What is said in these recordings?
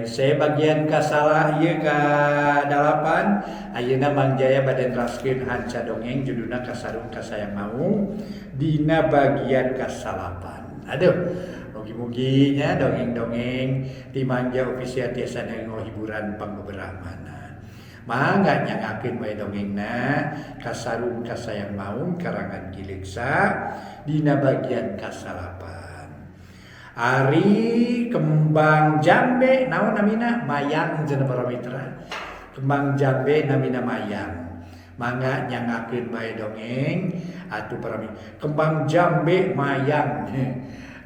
saya bagian kasalah ieu ka 8 ayeuna Mang Jaya bade neraskeun hanca dongeng judulna Kasarung Kasayang Maung dina bagian ka-8. Aduh, mugi-mugi nya dongeng-dongeng ti Mang Jaya official tiasa nggo hiburan pangbeberahmana. Mangga nyangakeun bae dongengna Kasarung Kasayang Maung karangan Giligsa dina bagian ka-8. Ari kembang jambe naon namina mayang cenah para mitra. Kembang jambe namina mayang. Mangga nyangakeun bae dongeng atuh para mitra. Kembang jambe mayang.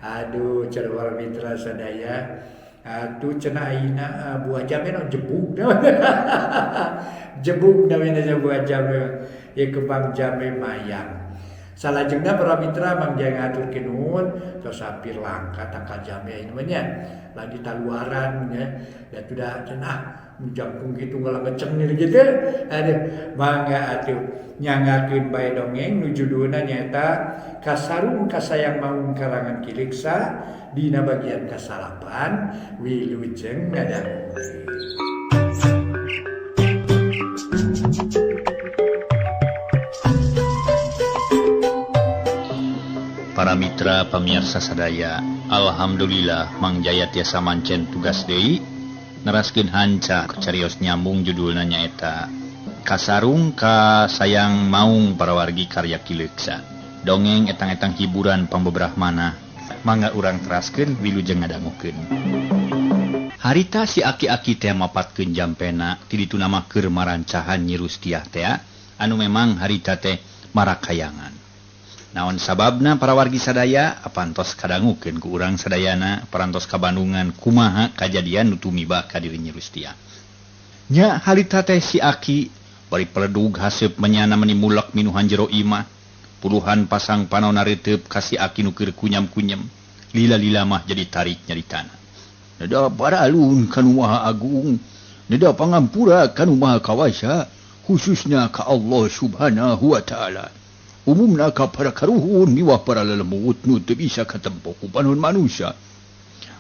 Aduh cenah para mitra sadaya. Atuh cenah ayeuna buah jambe no jebug. Jebug namina buah jambe. Ieu kembang jambe mayang. Salajengna para mitra Mang Jaya ngaturkeun nuhun tos hampir langka taka jambe ieu nya lagi taluaran nya da tudah cenah menjangkung kitu ngalangeceng gitu. Aduh mangga atuh nyangakeun bae dongeng nu judulna nyaeta Kasarung Kasayang Maung karangan Giligsa dina bagian ka-8 wilujeng ngadangu. Para mitra pamirsa sadaya, alhamdulillah Mang Jaya tiasa mancen tugas deui neraskeun hanca carios nyambung judulna nyaeta Kasarung Kasayang Maung Parawargi karya Giligsa. Dongeng etang-etang hiburan pambeberahmana mangga urang teraskeun wilujeng ngadangukeun. Harita si aki-aki teh mapatkeun jampena ti ditu nama keur marancahan Nyi Rustiah teh anu memang harita teh marakayangan. Naon sababna para wargi sadaya apantos kadangukeun ku urang sadayana parantos ka Bandungan kumaha kajadian nu tumiba ka diri Nyi Rustiah. Nya harita teh si aki bari peledug haseup menyana meni mulak minuhan jero imah. Puluhan pasang panonna reuteup ka si aki nu keur kunyam-kunyem. Lila-lila mah jadi tarik nyaritana. Neda paralun kanu maha agung, neda pangampura kanu maha kawasa, khususnya ka Allah Subhanahu wa taala. Umumna ka para karuhun miwah para lelemut nu teu bisa katempo ku panuhun manusia.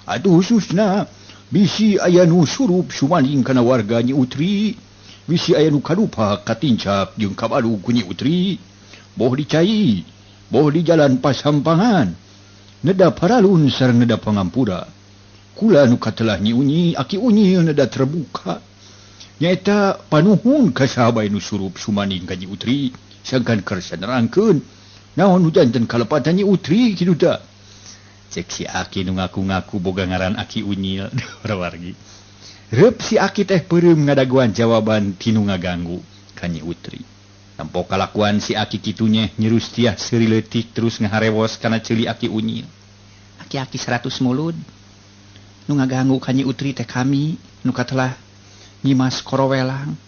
Atuh khususna bisi aya nu surup sumaning kana warga Nyi Utri, bisi aya nu kalupa katincap jeung kabalu ku Nyi Utri, boh dicai, boh di jalan pasampangan. Neda paralun sareng neda pangampura. Kula nu katelah Nyi Unyi, aki Unyi neda terbuka. Nyaeta panuhun ka sahabat nu surup sumaning ka Nyi Utri. Sangkan kersa nerangkeun naon nu janten kalepatan Nyi Utri kitu da. Cek si aki nu ngaku-ngaku boga ngaran Aki Unyil para wargi. Reup si aki teh peureum ngadaguan jawaban tinu ngaganggu ka Nyi Utri. Tampo kalakuan si aki kitu nya Nyi Rustiah seuri leutik terus ngaharewos kana ceuli Aki Unyil. Aki-aki 100 mulud nu ngaganggu ka Nyi Utri teh kami nu katelah Nyi Mas Korowelang.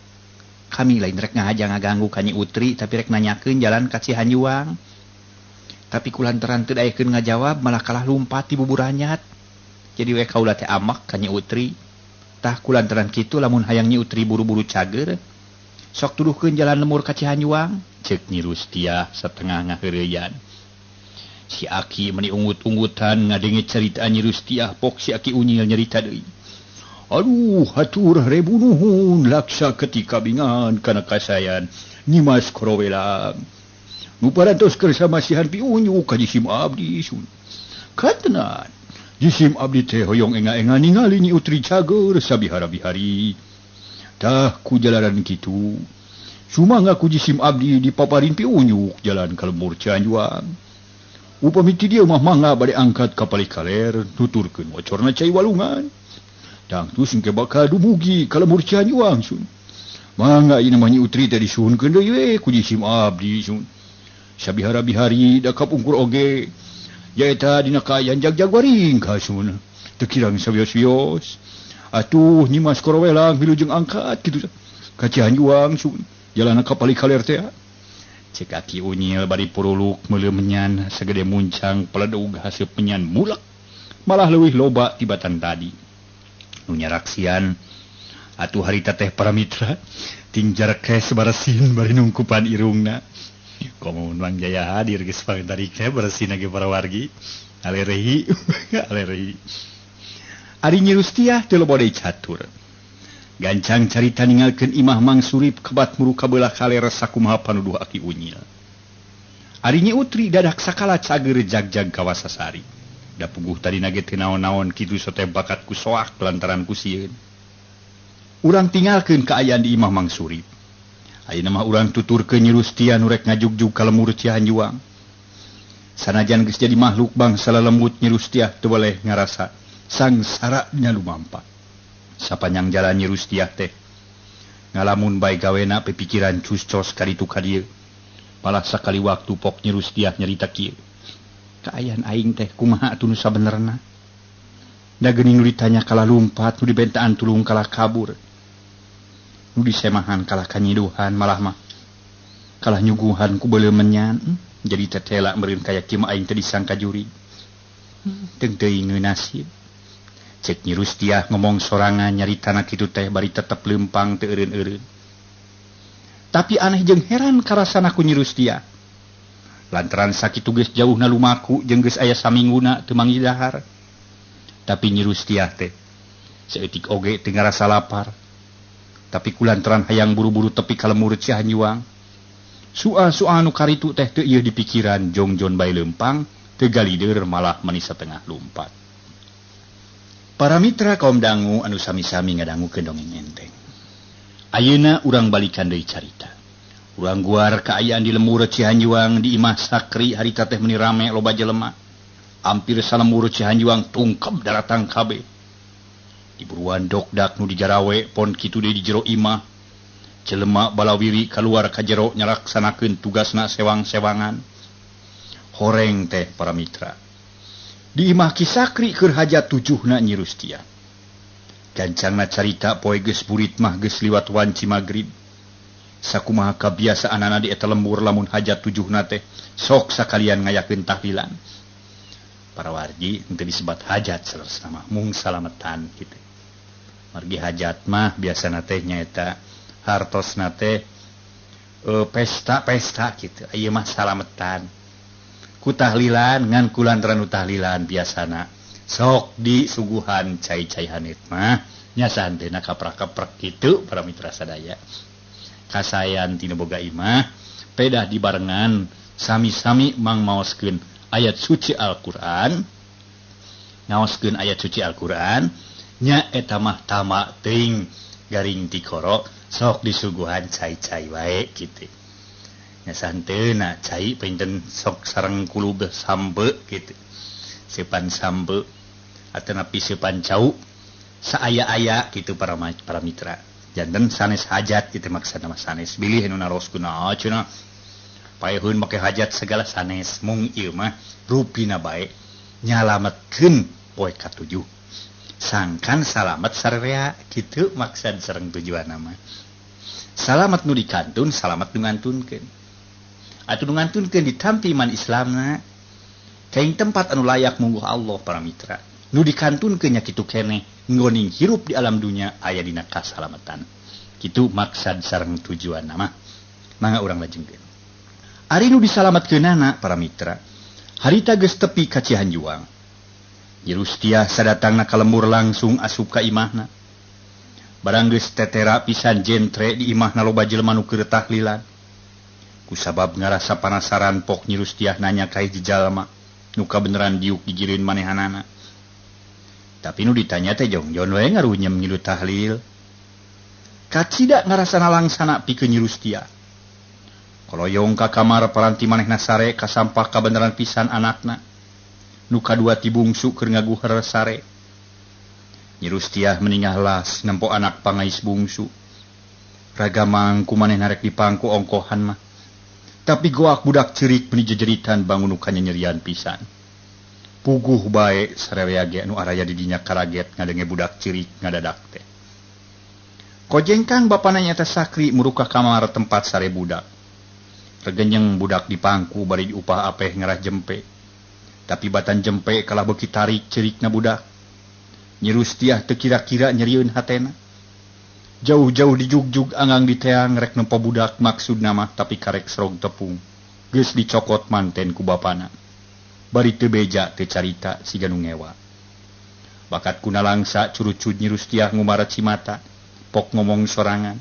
Kami lain rek ngahajang ngaganggu ka Nyi Utri tapi rek nanyakeun jalan ka Cihanjuang. Tapi kulantaran teu daekeun ngajawab malah kalah lumpat ti buburanyat. Jadi we kaula teh amak ka Nyi Utri. Tah kulantaran kitu lamun hayang Nyi Utri buru-buru cager, sok tuduhkeun jalan lemur ka Cihanjuang, ceuk Nyi Rustiah satengah ngaheureuyan. Si Aki meni ungut-ungutan ngadenge carita Nyi Rustiah pok si Aki Unyil nyarita deui. Aduh, hatur rebu nuhun laksa ketika bingan kana kasayan Nyi Mas Korowelang. Nu parantos keur samasihan pi unyu ka jisim abdi sun. Katenan, jisim abdi teh hoyong enga-enga ningali Nyi Utri cager sabihara-bihari. Tah ku jalanan kitu, sumangga ku jisim abdi dipaparin pi unyu jalan ka lembur Cianjuang. Upami ti dieu mah mangga bade angkat ka palikaler nuturkeun wacorna cai walungan. Dang tu singke bakal dumugi ka lemur Cianjuang sun. Mangga ieu mah Nyi Utri teh disuhunkeun deui we ku jisim abdi sun. Sabihara-bihari da kapungkur oge. Yaeta dina kaayaan jag-jag waring ka sun. Teu kirang sabios-bios. Atuh Nyi Mas Korowelang wilujeng angkat kitu ka Cianjuang sun. Jalanna ka palikaler teh. Cek Aki Unyil bari puruluk meuleuh menyan sagede muncang peledug haseup menyan mulak. Malah leuwih loba tibatan tadi. Nu nyaraksian atuh harita teh para mitra tingjar ke sebarasin bari nungkupan irungna. Komun Mang Jaya hadir geus pantarikna beresin ge para wargi. Alerehi alerehi. Ari Nyi Rustiah teu loba deui catur. Gancang carita ningalkeun Imah Mang Surip kebat muru kabelah kalere sakumaha panuduh aki unyil. Ari Nyi Utri dadak sakala cager jag-jag kawasasari. Da puguh tadi nage teu naon-naon kitu sote bakat ku soak lantaran ku sieun. Urang tinggalkeun kaayaan di Imah Mang Surip. Ayeuna mah urang tuturkeun Nyi Rustiah nu rek ngajugjug ka lemur Cihanjuang. Sanajan geus jadi makhluk bangsa lelembut Nyi Rustiah teu boleh ngarasa sangsara nya lumampa. Sapanjang jalan Nyi Rustiah teh ngalamun bae gawena pipikiran cus-cos ka ditu ka dieu. Malah sakali waktu pok Nyi Rustiah nyarita kieu. Kaayaan aing teh kumaha atuh nu sabenerna? Da geuning nu ditanya kalah lumpat, nu dibentaan tulung kalah kabur. Nu disemahan kalah kanyiduhan, malah mah kalah nyuguhan ku beuleuh menyan. Jadi tetela meureun kaya kieu aing teh disangka juri. Teung teuing nasib. Cek Nyi Rustiah ngomong sorangan nyaritana kitu teh bari tetep leumpang teu eureun-eureun. Tapi aneh jeung heran karasana ku Nyi Rustiah. Lantaran sakitu geus jauhna lumaku jeung geus aya samingguna teu manggih dahar. Tapi Nyi Rustiah teh saeutik oge teu ngarasa lapar. Tapi kulantaran hayang buru-buru tepi ka lemur Cihanjuang. Soal-soal nu karitu teh teu ieu dipikiran jongjon bae leumpang, teu galideur malah meuni satengah lumpat. Para mitra kaum dangu anu sami-sami ngadangukeun dongeng enteng. Ayeuna urang balikan deui carita. Urang guar kaayaan di lemur Cihanjuang di Imah Sakri harita teh meuni rame loba jelema. Hampir salemur Cihanjuang tungkep daratang kabeh. Di buruan dokdak nu dijarawe pon kitu deui di jero imah. Jelema balawiri kaluar ka jero nyalaksanakeun tugasna sewang-sewangan. Horeng teh para mitra. Di Imah Ki Sakri keur hajat 7na Nyi Rustiah. Gancangna carita poe geus burit mah geus liwat wanci magrib. Sakumaha kabiasaanana di eta lembur lamun hajat 7na teh sok sakalian ngayakeun tahlilan. Para wargi henteu disebat hajat salerosna mah mung salametan kitu. Margi hajat mah biasana teh nyaeta hartosna teh pesta-pesta kitu. Ieu mah salametan. Ku tahlilan ngan kulantaran tahlilan biasana sok disuguhan cai-cai hanit mah nya santena kaprak-kaprak kitu para mitra sadaya. Kasayan tina boga imah pedah dibarengan sami-sami mang maoskeun ayat suci Al-Qur'an. Ngaoskeun ayat suci Al-Qur'an nya eta mah tama teuing garing tikoro sok disuguhan cai-cai wae kitu. Nya santeuna cai pinten sok sareng kulub sambe kitu. Sepan sambe ataupun sepan cau saaya-aya kitu para mitra. Janten sanes hajat kitu maksudna mah sanes bilih nu naroskeun cenah. Paeheun make hajat segala sanes mung ieu mah rupina bae nyalametkeun poe ka-7. Sangkan salamet sarerea kitu maksud sareng tujuanna mah. Salamet nu dikantun, salamet nu ngantunkeun. Atuh nu ngantunkeun ditampi iman Islamna kaing tempat anu layak mungguh Allah para mitra. Nu dikantunkeun nya kitu keneh nggoning hirup di alam dunya aya dina kasalametan. Kitu maksud sareng tujuanna mah. Mangga urang lajengkeun. Ari nu disalametkeunana para mitra, harita geus tepi ka Cihanjuang. Nyi Rustiah sadatangna ka lembur langsung asup ka imahna. Barang geus tetera pisan jentre di imahna loba jelema nu keur tahlilan. Kusabab ngarasa panasaran pok Nyi Rustiah nanya ka hiji jalma nu kabeneran diuk digireun manehanana. Tapi nu ditanya teh jongjon wae ngarunyem ngilu tahlil. Kacida ngarasana langsana pikeun Nyi Rustiah. Koloyong ka kamar paranti manehna sare kasampah kabeneran pisan anakna. Nu kadua ti bungsu keur ngaguher sare. Nyi Rustiah meningah las nempo anak pangais bungsu. Ragamang ku manehna rek dipangku ongkohan mah. Tapi goak budak cerik meni jejeritan bangun ukanya nyerian pisan. Puguh bae sarerea ge anu araya di dinya karaget ngadenge budak cerik ngadadak teh. Kojengkang bapana nyata Sakri muruka kamar tempat sare budak. Regenyeng budak dipangku bari diupah apeh ngarah jempe. Tapi batan jempe kalah beuki tarik cerikna budak. Nyi Rustiah teu kira-kira nyerieun hatena. Jauh-jauh dijugjug anggang diteang rek nempo budak maksudna mah tapi karek serog tepung. Geus dicokot manten ku bapana. Bari teu beja teu carita siga nu ngewa. bakat kuna langsa curucut Nyi Rustiah ngumara cimata pok ngomong sorangan.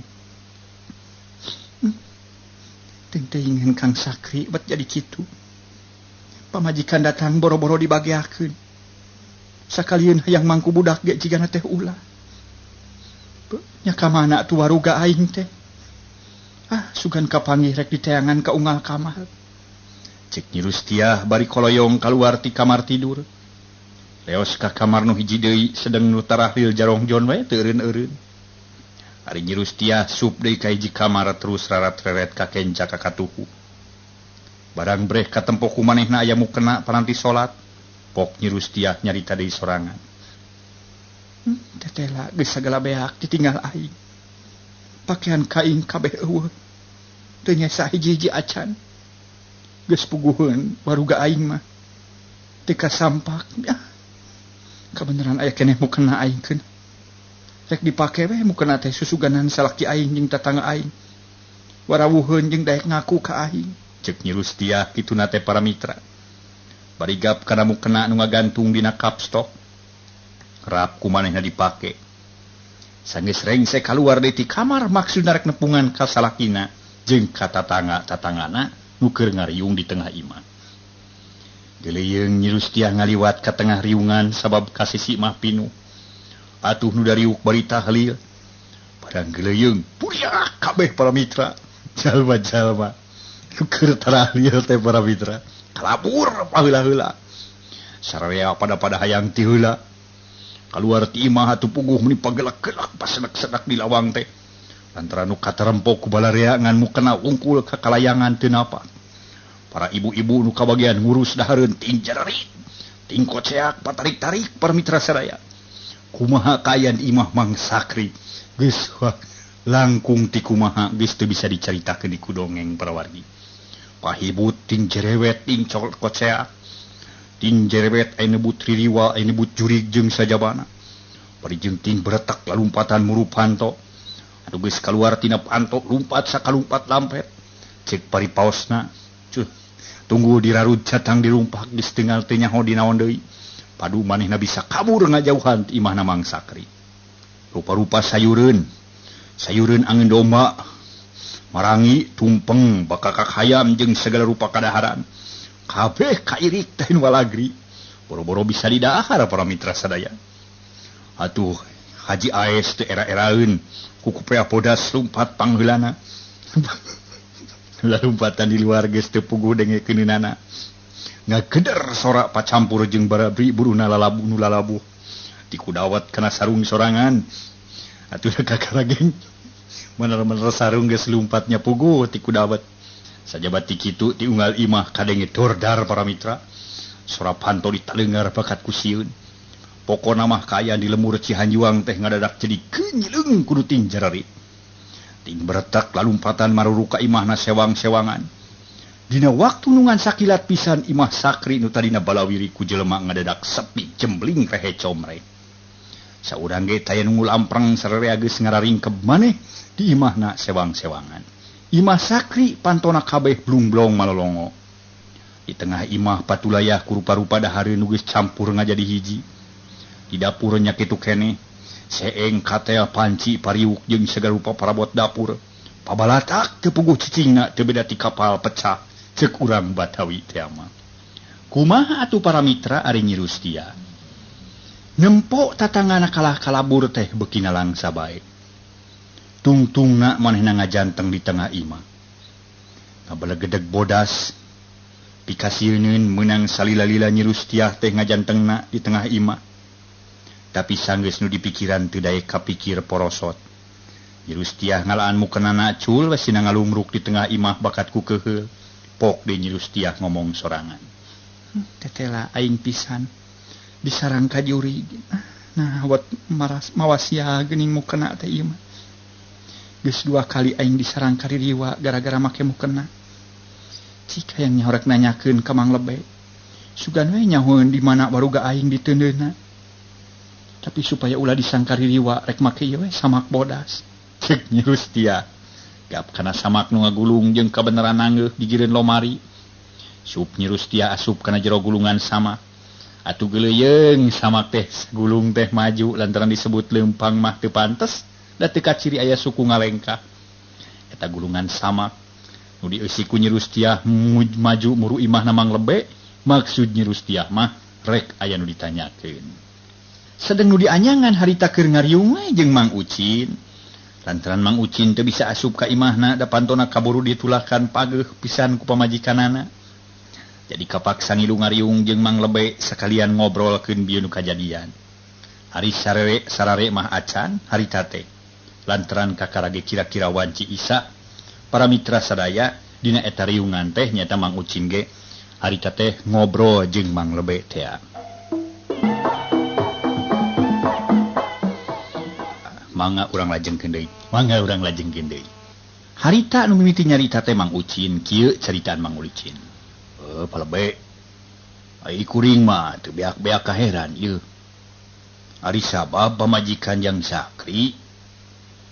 Ting-ting Kang Sakri bet jadi kitu. Pamajikan datang boro-boro dibagiakeun. Sakalian hayang mangku budak ge jigana teh ulah. Nya ka mana tu waruga aing teh? Sugan kapanggih rek diteangan ka unggal kamar. Cek Nyi Rustiah bari koloyong kaluar ti kamar tidur. Leos ka kamar nu hiji deui sedeng nu tarahlil jarongjon we teu eureun-eureun. Ari Nyi Rustiah sup deui ka hiji kamar terus rarat-reret ka kenca ka katuhu. Barang breh katempo ku manehna aya mukena paranti salat, pok Nyi Rustiah nyarita deui sorangan. Tetela geus sagala beak ditinggal aing. Pakaian kain kabeh eueuh. Teu nya sahiji-hiji acan. Geus puguheun waruga aing mah. Teu kasampak. Kabeneran aya keneh mukena aing keun. Rek dipake we mukena teh susuganan salaki aing jeung tatangga aing. Warawuheun jeung daek ngaku ka aing. Cek Nyi Rustiah kituna teh para mitra. Barigap kana mukena nu ngagantung dina kapstok. Rap ku manehna dipake. Sanggeus rengsek kaluar deui ti kamar maksudna rek nepungan ka salakina jeung ka tatangana nu keur ngariung di tengah imah. Geuleyeung Nyi Rustiah ngaliwat ka tengah riungan sabab kasisi mah pinuh. Atuh nu dariuk bari tahlil. Padang geuleyeung puria kabeh para mitra. Jalma-jalma nu keur tahlil teh para mitra. Kalabur paheula-heula. Sararea pada hayang ti heula. Kaluar ti imah atuh puguh meni pagelak-gelak pas sedak-sedak di lawang teh. Lantaran nu katerempok ku balarea ngan mukena wungkul ka kalayangan teu napa. Para ibu-ibu nu kabagian ngurus dahareun ting jararit, ting koceak patarik-tarik para mitra sadaya. Kumaha kaayaan imah Mang Sakri geus langkung ti kumaha geus teu bisa dicaritakeun di kudongeng para wargi. Pahibut ting jerewet ting koceak. Ting jerewet aya nebut ririwa aya nebut jurig jeung sajabana. Bari jeung ting beretak lalumpatan murup hanto. Anu geus kaluar tina panto lumpat sakalumpat lampet. Cek paripaosna. Tunggu dirarud catang dirumpak geus teungal teu nyaho dinaon deui. Padu manehna bisa kabur ngajauhan ti imahna Mang Sakri. Rupa-rupa sayureun angin domba, marangi, tumpeng, bakakak hayam jeung segala rupa kadaharan. Kabeh kairik teh walagri. Boro-boro bisa didahar para mitra sadaya. Atuh Haji Aes teh era-eraeun ku kupea podas lumpat pangheulana. Lalumpatan di luar geus teu puguh dengekeunana. Ngageder sorak pacampur jeung barabri buruna lalabu nu lalabuh. Ti kudawat kana sarung sorangan. Atuh kakarageng. Bener-bener sarung geus lumpatnya puguh ti kudawat. Sajabat ti kitu ti unggal imah kadenge dordar para mitra. Sora panto ditalengar bakat ku sieun. Pokona mah kaayaan di lemur Cihanjuang teh ngadadak jadi kenyeleung kudu ting jararit. Ting beretak lalumpatan maruru ka imahna sewang-sewangan. Dina waktu nungan sakilat pisan imah Sakri nu tadina balawiri ku jelema ngadadak sepi jembling rehe comre. Saurang ge taya nu lamprang sararea geus ngararingkeb maneh di imahna sewang-sewangan. Imah Sakri pantona kabeh blung-blong malolongo. Di tengah imah patulayah ku rupa-rupa dahareun nu geus campur ngajadi hiji. Di dapur nya kitu keneh. Seeng katea panci pariuk jeung segala rupa parabot dapur. Pabalatak teu puguh cicingna teu beda ti kapal pecah. Ceuk urang Batawi teh mah. Kumaha atuh para mitra ari Nyi Rustiah? Nempo tatangana kalah kalabur teh beukina langsa bae. Tungtungna manehna ngajanteng di tengah imah. Ngabelegedeg bodas. Pikasieun meunang salila-lila Nyi Rustiah teh ngajantengna di tengah imah. Tapi sanggeus nu dipikiran teu daek kapikir porosot. Nyi Rustiah ngalaan mukenana cul wes sina ngalumruk di tengah imah bakat ku keuheul. Pok deui Nyi Rustiah ngomong sorangan. Tetela aing pisan disarang ka juri. Nah, wat mawasia geuning mukena teh ieu mah. Geus 2 kali aing disarang ka ririwa gara-gara make mukena. Cik hayang nyorek nanyakeun ka Mang Lebe. Sugan we nyahoeun di mana baruga aing diteundeuna. Tapi supaya ulah disangka ririwa rek make ieu we samak bodas. Cek Nyi Rustiah. Gap kana samak nu ngagulung jeung kabeneran nanggeuh di gireun lomari. Sup Nyi Rustiah asup kana jero gulungan sama. atuh geleyeng sama teh gulung teh maju lantaran disebut lempang mah teu pantes da teu kaciri aya suku ngalengkah eta gulungan samak nu dieusi ku Nyi Rustiah maju muru imahna Mang Lebe maksud Nyi Rustiah mah rek aya nu ditanyakeun sedeng nu dianyangan harita keur ngariung we jeung Mang Ucin lantaran Mang Ucin teu bisa asup ka imahna da pantona kaburu ditulahkan pageuh pisan ku pamajikanana. Jadi kapaksa ngilu ngariung jeung Mang Lebe sekalian ngobrolkeun bieu nu kajadian. Hari sarare mah acan harita teh. Lantaran kakarage kira-kira wanci Isa para mitra sadaya dina eta riungan teh nyata Mang Ucin ge harita teh ngobrol jeung Mang Lebe teh. Mangga urang lajengkeun deui. Harita nu mimiti nyarita teh Mang Ucin kieu caritaan Mang Ucin. Palebe ai kuring mah teu beak-beak kaheran ieu. Ari sabab pamajikan Jang Sakri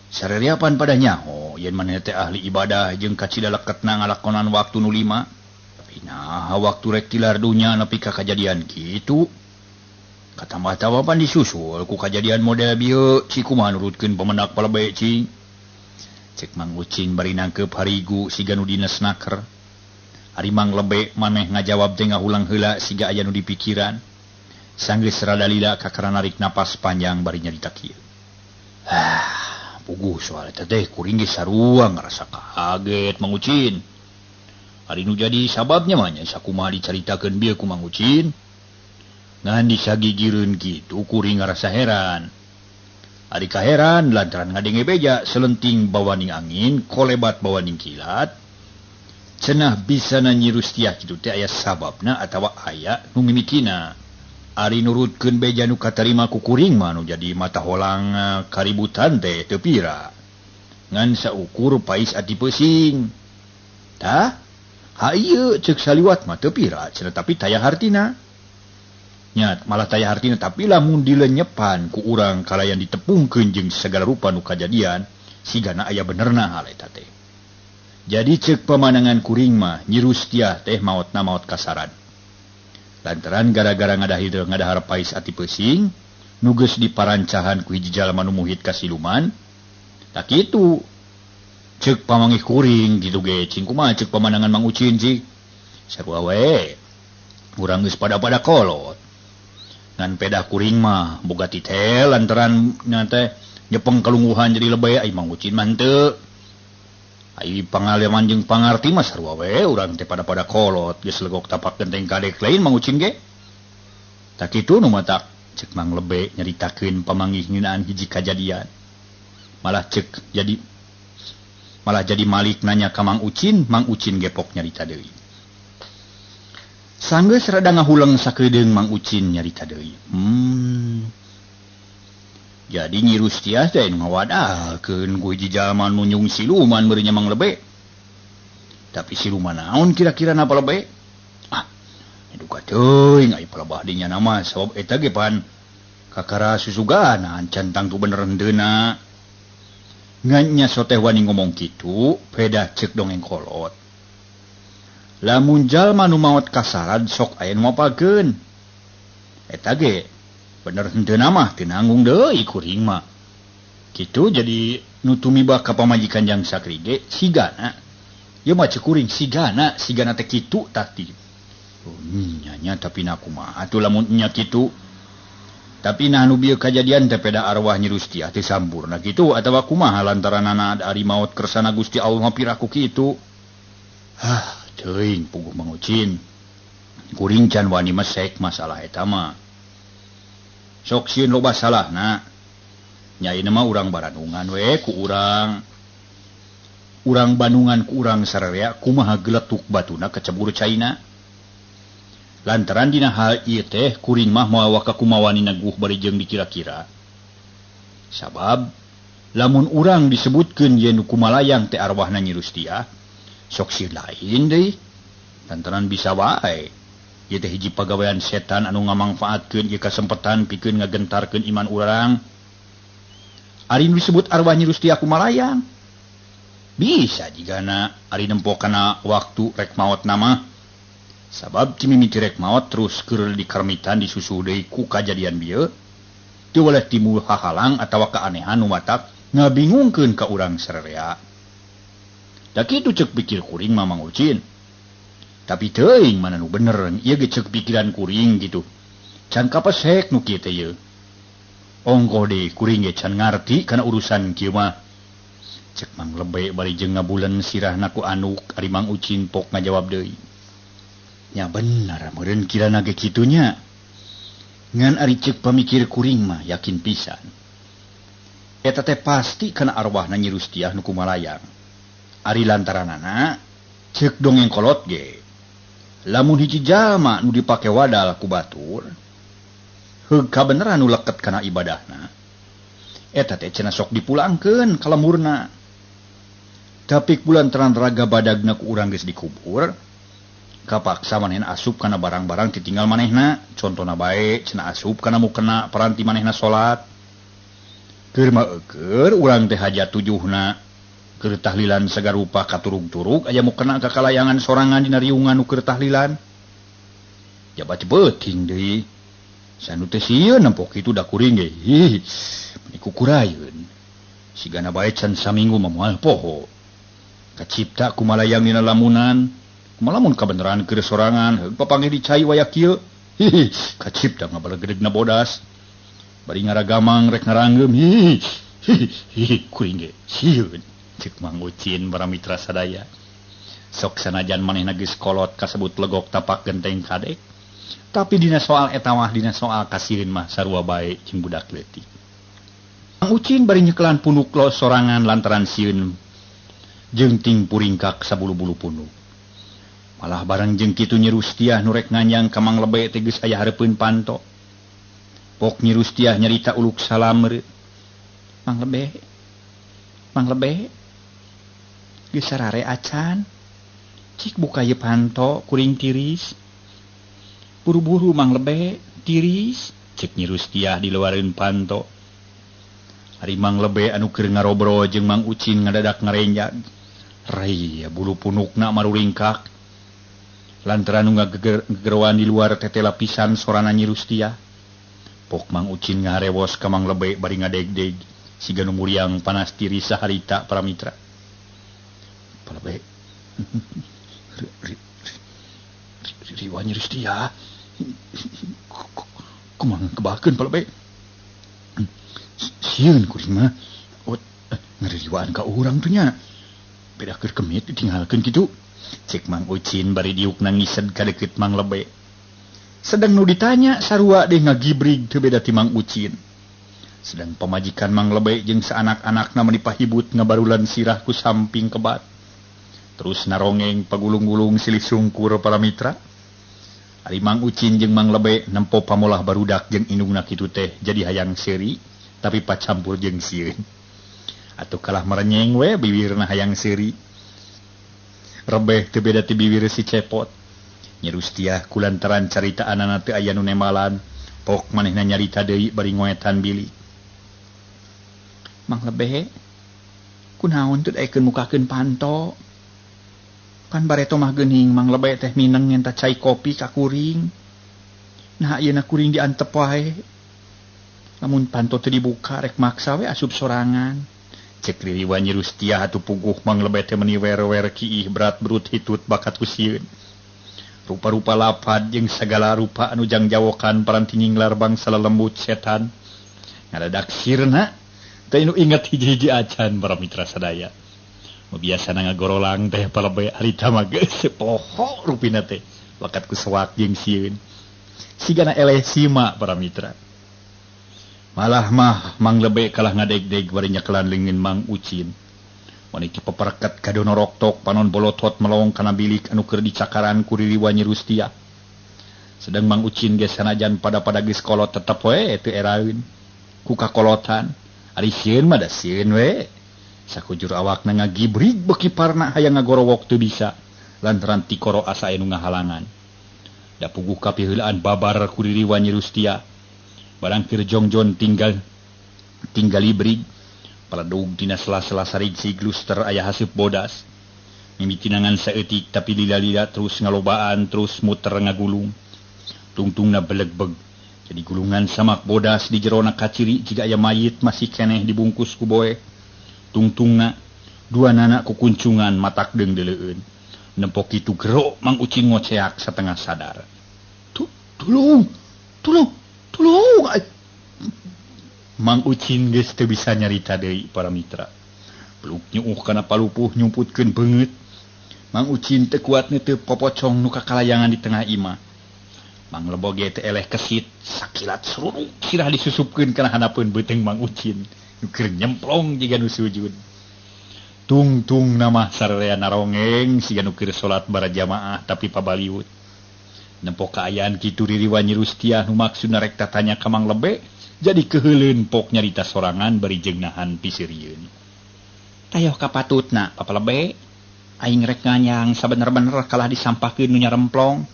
sarereapan pada nyaho yen maneh teh ahli ibadah jeung kacidaleketna ngalakonan waktu nu 5. Tapi nah waktu rek tilar dunya nepi ka kajadian kitu. Katambah-tambah pan disusul ku kajadian model bieu ci kumaha nurutkeun pamendak palebe cing. Cek Mang Ucin bari nangkep harigu siga nu dina snaker. Ari Mang Lebe maneh ngajawab teh ngahulang heula siga aya nu dipikiran. Sanggeus rada lila kakara narik napas panjang bari nyarita kieu. Puguh soal eta teh kuring ge sarua ngarasa kaget Mang Ucin. Ari nu jadi sababnya mah nya sakumaha dicaritakeun bieu ku Mang Ucin. Ngan disagigireun kitu kuring ngarasa heran. Ari kaheran lantaran ngadenge beja selenting bawaning angin kolebat bawaning kilat. Cenah bisa Nyi Rustiah kitu teh aya sababna atawa aya nu mimitina. Ari nurutkeun beja nu katarima ku kuring mah nu jadi mata holang kaributan teh teu pira. Ngan saukur pais ati peusing. Tah? Ieu ceuk saliwat mah teu pira cenah tapi taya hartina. Nya malah taya hartina tapi lamun dilenyepan ku urang kalayan ditepungkeun jeung segala rupa nu kajadian sigana aya benerna hal eta teh. Jadi cek pemandangan kuring mah Nyi Rustiah teh maotna maot kasaran. Lantaran gara-gara ngadahar pais ati peusing nu geus diparancahan ku hiji jalma nu muhit ka siluman. Tak kitu cek pamangih kuring kitu ge cing kumaha cek pemandangan Mang Ucin cing. Sarua we. Urang geus pada-pada kolot. Ngan pedah kuring mah boga titel lantaran teh nyepeng kalungguhan jadi lebay ai Mang Ucin mah teu. Ai pangalaman jeung pangarti mah sarua we urang teh pada-pada kolot geus legok tapak genteng kadek lain Mang Ucin ge. Tak kitu nu matak cek Mang Lebe nyaritakeun pamanggih ngeunaan hiji kajadian. Malah jadi Malik nanya ka Mang Ucin gepok nyarita deui. Sanggeus rada ngahulang sakeudeung Mang Ucin nyarita deui. Jadi Nyi Rustiah teh ngawadahkeun ku hiji jalma nu nyung siluman beureunnya Mang Lebe. Tapi siluman naon kira-kira na Lebe? Eduka teuing ai palebah dinya nama sabab eta ge pan kakara susugana cantang tu bener hendeuna. Ngan nya soteh wani ngomong kitu, peda ceuk dongeng kolot. Lamun jalma nu maot kasaran sok aya nu mapalkeun. Eta ge bener henteuna mah teu nanggung deui kuring mah. Kitu jadi nu tumiba ka pamajikan Jang Sakri ge sigana. Ieu mah ceuk kuring sigana teh kitu tah ti. Nya tapi na kumaha atuh lamun nya kitu. Tapi nah nu bieu kajadian teh peda arwah Nyi Rustiah teh sampurna kitu atawa kumaha lantaranna ari maot kersana Gusti Allah piraku kitu. Teuing puguh Mang Ucin. Kuring can wani mesek masalah eta mah. Sok sieun loba salahna. Nyai mah urang Bandungan we ku urang. Urang Bandungan ku urang sararea kumaha geletuk batuna kecebur caina. Lantaran dina hal ieu teh kuring mah moal waka kumawani naguh bari jeung dikira-kira. Sabab lamun urang disebutkeun yen kumalayang teh arwahna Nyi Rustiah, sok si lain deui. Lantaran bisa wae ieu teh hiji pagawean setan anu ngamangfaatkeun ieu kasempetan pikeun ngagentarkeun iman urang. Ari nu disebut arwah Nyi Rustiah kumalayang. Bisa jigana ari nempokana waktu rek maot nama. Sabab ti mimiti rek maot terus keur dikarmitan disusul deui ku kajadian bieu teu waleh timbul hahalang atawa keanehan nu matak ngabingungkeun ka urang sarerea. Da kitu ceuk pikir kuring Mamang Ucin. Tapi teuing mana nu bener ieu ge ceuk pikiran kuring gitu. Can kapesek nu kieu teh ieu. Ongkoh deui kuring ge can ngarti kana urusan kieu mah. Cek Mang Lebe bari jeung ngabulen sirahna ku Anuk ari Mang Ucin pok ngajawab deui. Nya bener meureun kirana ge kitu nya. Ngan ari ceuk pamikir kuring mah yakin pisan. Eta teh pasti kana arwahna Nyi Rustiah nu kumalayang. Ari lantaranana ceuk dongeng kolot ge. Lamun hiji jalma nu dipake wadal ku batur, heug kabeneran nu leket kana ibadahna. Eta teh cenah sok dipulangkeun ka lemurna. Tapi kulantaran raga badagna ku urang geus dikubur, kapaksa manehna asup kana barang-barang ditinggal manehna. Contona bae cenah asup kana mukena paranti manehna salat. Keur maeukeur urang teh hajat tujuhna keur tahlilan sagarupa katurug-turug aya mukena ka kalayangan sorangan dina riungan nu keur tahlilan. Jabat beuting deui. Sanu teh sieun nempok kitu da kuring ge. Meni kukurayeun. Sigana bae can saminggu moal poho. Kacipta kumalayang dina lamunan. Malamun kabeneran keur sorangan, papanggih dicai waya kieu. Kacipta ngabalegedegna bodas. Bari ngaragamang rek ngaranggem. Kuring ge sieun. Cek Mang Ucin para mitra sadaya. Sok sanajan manehna geus kolot kasebut legok tapak genteng kadek. Tapi dina soal eta mah dina soal kasieun mah sarua bae jeung budak leutik. Mang Ucin bari nyekelan punuk lo sorangan lantaran sieun jeung ting puringkak sabulu-bulu punuk. Malah bareng jeung kitu Nyi Rustiah nu rek nganyang ka Mang Lebe teh geus aya hareupeun panto. Pok Nyi Rustiah nyarita uluk salam meureun. Mang Lebe geus sarare acan. Cik buka ye panto kuring tiris. Buru-buru Mang Lebe tiris. Cik Nyi Rustiah di luareun panto. Ari Mang Lebe anu keur ngarobro jeung Mang Ucin ngadadak ngarenjag. Rai bulu punukna maruringkak. Lantaran nu ngagegerowan di luar tete lapisan sorana Nyi Rustiah. Pok Mang Ucin ngaharewos ka Mang Lebe bari ngadeg-deg. Siga nu muriang panas tiris saharita para mitra. Pak Lebe. Riwa Nyi Rustiah. Kumaha kebakeun Pak Lebe? Sieun kuring mah. Ngaririwaan ka urang tuh nya. Beda keur kemit ditinggalkeun kitu. Cek Mang Ucin bari diuk nangised ka deukeut Mang Lebe. Sedang nu ditanya sarua deui ngagibrig teu beda ti Mang Ucin. Sedang pamajikan Mang Lebe jeung saanak-anakna meni pahibut ngabarulan sirah ku samping kebat. Terus narongeng pagulung-gulung silih sungkur para mitra. Ari Mang Ucin jeung Mang Lebe nempo pamolah barudak jeung indungna kitu teh jadi hayang seuri tapi pacampur jeung sieun. Atuh kalah merenyeng we bibirna hayang seuri. Rebeh teu beda ti bibir si cepot. Nyi Rustiah kulantaran caritaanana teu aya nu nemalan, pok manehna nyarita deui bari ngoetan bilik. Mang Lebe, kunaon teu daekeun mukakeun panto? Kan bareto mah geuning Mang Lebe teh mineng ngenta cai kopi ka kuring. Nah ayeuna kuring diantep wae. Lamun panto teu dibuka rek maksa we asup sorangan. Cek Ririwa Nyi Rustiah atuh puguh Mang Lebe teh meuni wer-wer kiih berat berut hitut bakat ku sieun. Rupa-rupa lapad jeung sagala rupa anu jangjawokan paranti nyinglar bangsa lelembut setan. Ngadadak sirna teh nu inget hiji-hiji acan para mitra sadaya. Biasana ngagorolang teh Pak Lebe harita mah geus poho rupina teh bakat ku soak jeung sieun. Sigana eleh simak para mitra. Malah mah Mang Lebe kalah ngadeg-deg bari nyakelan leungeun Mang Ucin. Waniki pepereket kadono roktok panon bolotot melong kana bilik anu keur dicakaran ku Ririwa Nyi Rustiah. Sedang Mang Ucin ge sanajan pada geus kolot tetep we teu eraeun. Ku kakolotan, ari sieun mah da sieun we. Sakujur awakna ngagibrig beuki parna hayang ngagorowok teu bisa lantaran tikoro asa anu ngahalangan. Da puguh kapiheulaan babar ku Ririwa Nyi Rustiah. Barang keur jongjon tinggal librig. Paledug dina sela-sela sarig si gluster aya haseup bodas. mimitinangan saeutik tapi lila-lila terus ngalobaan terus muter ngagulung. Tungtungna belegbeg. Jadi gulungan samak bodas di jerona kaciri jika aya mayit masih keneh dibungkus ku boe. Tungtungna dua anak kukuncungan matak deung deleueun. Nempok kitu gero Mang Ucin ngoceak setengah sadar. Tulung. Mang Ucin geus teu bisa nyarita deui para mitra. Peluk nyuuh kana palupuh nyumputkeun beungeut. Mang Ucin teu kuat neuteub popocong nu kakalayangan di tengah imah. Mang Lebo ge teh eleh kesit sakilat seruruk sirah disusupkeun kana hanapeun beuteung Mang Ucin nu keur nyemplong jiga nu sujud. Tungtung nama sararea narongeng siga nu keur salat barajamaah tapi pabaliut. Nempok kaayaan kitu Ririwa Nyi Rustiah nu maksudna rek tatanya ka Mang Lebe jadi keheuleun pok nyarita sorangan bari jeungnahan pisirieun. Tayoh kapatutna Papa Lebe aing rek nganyang sabener-bener kalah disampahkeun nu nyaremplong.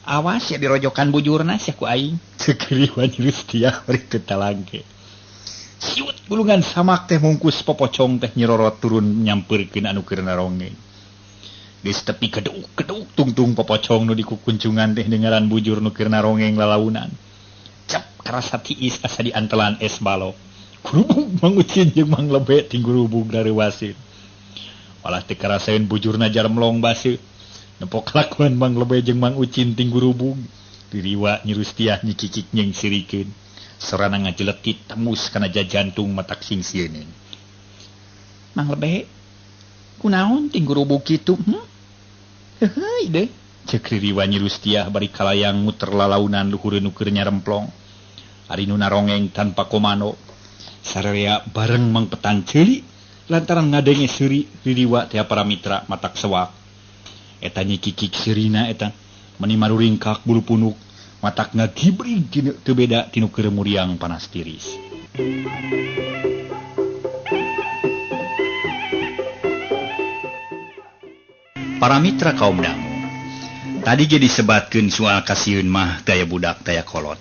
Awas ya dirojokan bujurna sia ku aing. Ceuk Ririwa Nyi Rustiah bari teu talangke. Siut gulungan samak teh mungkus popocong teh nyerorot turun nyampeurkeun anu keur narongeng. Geus tepi keduk tungtung popocong nu dikukuncungan teh dengaran bujur nu keur narongeng lalaunan. Cep karasa tiis asa diantelan es balok. Gurubug Mang Ucin jeung Mang Lebe ting gurubug dari wasit. Walah teu karasaeun bujurna jaremlong baseu. Nempok kelakuan Mang Lebe jeung Mang Ucin ting gurubug. Ririwa Nyi Rustiah nyicicik nyeng sirikeun. Serana ngajeletit tembus kana jantung matak sing sieun. Mang Lebe, kunaon ting gurubug kitu? Heuheuy deui, ceuk Ririwa Nyi Rustiah bari kalayang muter lalaunan luhureun nu keur nyaremplong. Ari nu narongeng tanpa komando. Sararea bareng Mang Petan ceuli lantaran ngadenge seuri Ririwa teh para mitra matak sewak. Eta nyikikik seurina eta meni maruringkak bulu punuk. Matak ngagibrig teu beda tinu keur muriang panas tiris. Para mitra kaum dangu. Tadi ge disebatkeun soal kasieun mah daya budak daya kolot.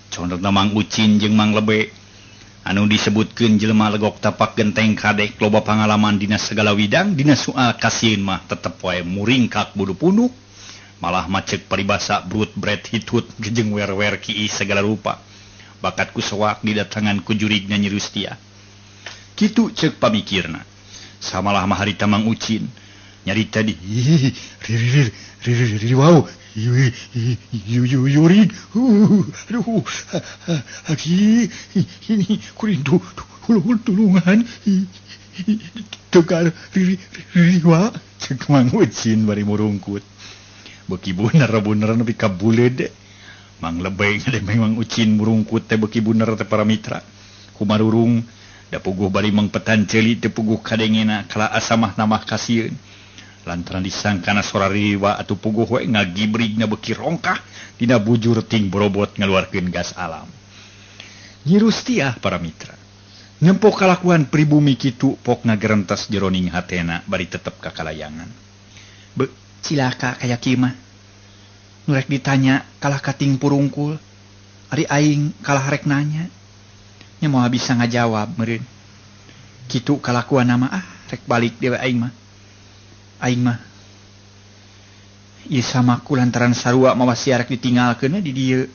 Condongna Mang Ucin jeung Mang Lebe anu disebutkeun jelema legok tapak genteng kadek loba pangalaman dina segala widang dina soal kasieun mah tetep wae muringkak bulu punuk. Malah macek paribasa brut bret hitut gejeng wer-wer kiih segala rupa. Bakat ku sewak didatangan ku jurigna Nyi Rustiah. Kitu ceuk pamikirna. Samalah mah harita Mang Ucin nyarita di wow yuring aduh aki ini kurindu tulungan tegar Ririwa ceuk Mang Ucin bari murungkut. Beki bener nepi ka buleud. Mang Lebe ngademeng Mang Ucin murungkut teh beki bener teh para mitra. Kumarurung da puguh bari Mang Petan ceuli teu puguh kadengena kala asa mah namah kasieun. Lantaran disangkana sora Ririwa atuh puguh we ngagibrigna beki rongkah dina bujur ting borobot ngaluarkeun gas alam. Nyi Rustiah para mitra. Nempok kalakuan pribumi kitu pok ngagerentas jeroning hatena bari tetep kakalayangan. Cilaka kayak kimah. Nurek ditanya kalah kating purungkul. Ari aing kalah rek nanya. Nya moal bisa ngajawab meureun. Kitu kalakuan nama rek balik dewe aing mah. Aing mah ieu samaku lantaran sarua mawa sia rek ditinggalkeun di dieu.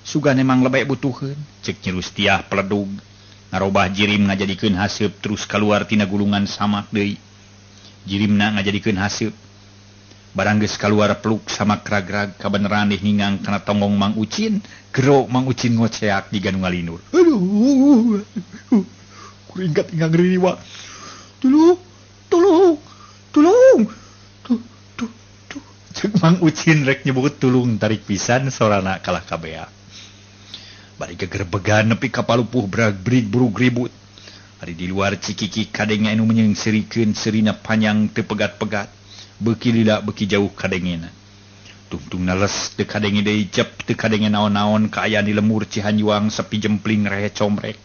Sugane Mang Lebe butuheun. Ceuk Nyi Rustiah peledug. Ngarobah jirim ngajadikeun haseup terus kaluar tina gulungan samak deui. Jirimna ngajadikeun haseup. Barang geus kaluar peluk sama kragrag kabeneran dihingang kana tonggong Mang Ucin, gero Mang Ucin ngoceak jiga nu ngalinur. Aduh. Kuringkat ingang Ririwa. Tulung. Ceuk Mang Ucin rek nyebut tulung tarik pisan sorana kalah kabea. Bari gegerbegan nepi ka palupuh brag-brig burug ribut. Ari di luar cikiki kadenge anu menyengsirikeun serina panjang teu pegat-pegat. Beki lila beki jauh kadengena. Tungtung nales teu kadenge deui cep teu kadenge naon-naon kaayaan di lemur Cihanjuang sepi jempling rehe comrek.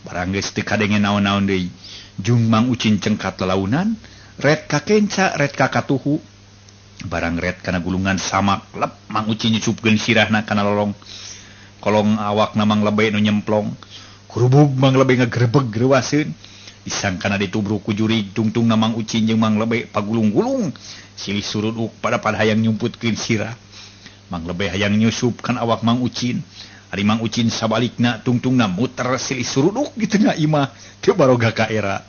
Barang geus teu kadenge naon-naon deui. Jung Mang Ucin cengkat lalaunan, red ka kenca, red ka katuhu. Barang red kana gulungan samak lep Mang Ucin nyucupkeun sirahna kana lolong. Kolong awakna Mang Lebe nu nyemplong. Kurubug Mang Lebe ngagrebeg greuwaseun. disangkana ditubruk ku juri tungtung na Mang Ucin jeung Mang Lebe pagulung-gulung silih suruduk pada hayang nyumputkeun sirah. Mang Lebe hayang nyusup kan awak Mang Ucin. Ari Mang Ucin sabalikna tungtungna muter silih suruduk di tengah imah teu baroga ka era.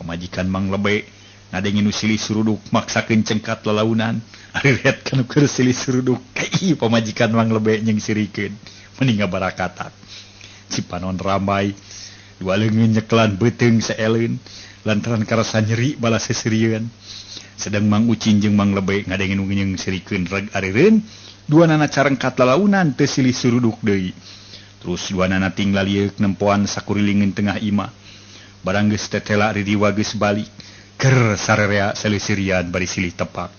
Pamajikan Mang Lebe ngadengin nu silih suruduk maksakeun cengkat lelaunan. Ari ret kana keur silih suruduk kai pamajikan Mang Lebe nyengsirikeun meninga barakatak. Cipanon ramai dua leungeun nyeklan beuteung saeleun lantaran karasa nyeri balas sesirieun. Sedang Mang Ucin jeung Mang Lebe ngadengin nu nyengsirikeun reg arireun. Duanana carengkat lalaunan teu silih suruduk deui. Terus duanana tinggal lieuk nempoan sakurilingeun tengah imah. Barang geus tetela ririwa geus balik, keur sarerea salisirian bari silih tepak.